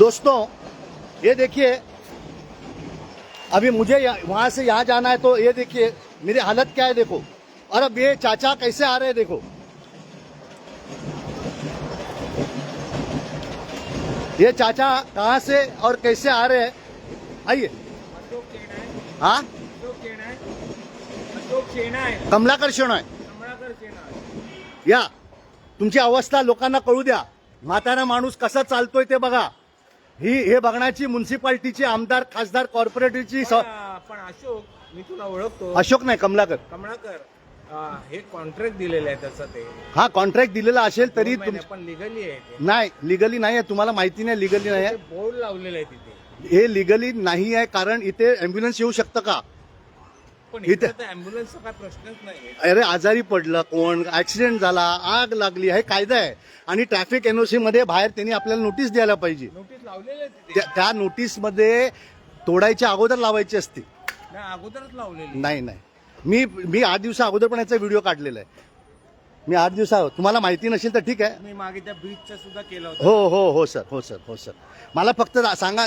दोस्तों ये देखिए, अभी मुझे वहां से यहाँ जाना है, तो ये देखिए मेरी हालत क्या है देखो। और अब ये चाचा कैसे आ रहे हैं देखो, ये चाचा कहाँ से और कैसे आ रहे हैं, आइए। हाँ, कमलाकर शेण आहे या, तुमची अवस्था लोकांना कळू द्या। म्हातारा माणूस कसा चालतोय ते बघा। हे बघण्याची म्युन्सिपाल्टीची, आमदार, खासदार, कॉर्पोरेटची पण अशोक, मी तुला ओळखतो। अशोक नाही, कमलाकर हे कॉन्ट्रॅक्ट दिलेलं आहे त्याचं ते। हा, कॉन्ट्रॅक्ट दिलेला असेल तरी पण लिगली आहे ते। नाही, लिगली नाही आहे, तुम्हाला माहिती नाही लिगली नाही आहे। बोर्ड लावलेलं आहे तिथे। हे लिगली नाही आहे, कारण इथे अँब्युलन्स येऊ शकतं का? पण इथे तर अँब्युलन्सचा काय प्रश्नच नाही। अरे आजारी पडलं कोण, ऍक्सिडेंट झाला, आग लागली, हे कायदा आहे। आणि ट्रॅफिक एनओसी मध्ये बाहेर त्यांनी आपल्याला नोटीस द्यायला पाहिजे। नोटीस लावलेली आहे तिथे। त्या नोटीस मध्ये तोडायच्या अगोदर लावायची असते। नाही, अगोदरच लावलेली। नाही, मी 8 दिवसा अगोदर पण याचा व्हिडिओ काढलेला आहे। मी 8 दिवसा, तुम्हाला माहिती नसेल तर ठीक आहे। मी मागे त्या बीचचा सुद्धा केला होता। हो सर। मला फक्त सांगा,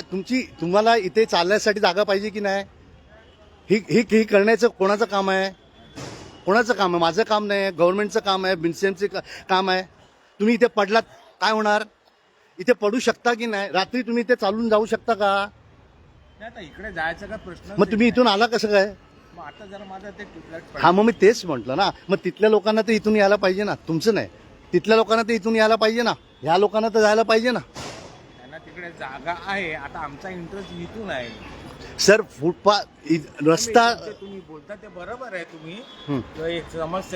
तुम्हाला इथे चालण्यासाठी जागा पाहिजे की नाही? ही करण्याचं कोणाचं काम आहे? कोणाचं काम आहे? माझं काम नाही, गव्हर्नमेंटचं काम आहे, बिनसेमचं काम आहे। तुम्ही इथे पडलात काय होणार? इथे पडू शकता की नाही? रात्री तुम्ही इथे चालून जाऊ शकता का? आता इकडे जायचा का प्रश्न? मग तुम्ही इथून आला कसं काय? आता जर माझा ते हा, मग मी तेच म्हटलं ना, मग तिथल्या लोकांना तर इथून यायला पाहिजे ना, तुमचं नाही। तिथल्या लोकांना तर इथून यायला पाहिजे ना, ह्या लोकांना तर जायला पाहिजे ना। त्यांना तिकडे जागा आहे। आता आमचा इंटरेस्ट इथून आहे सर, फुटपाथ रस्ता तुम्ही बोलता ते बरोबर आहे। तुम्ही एक समस्या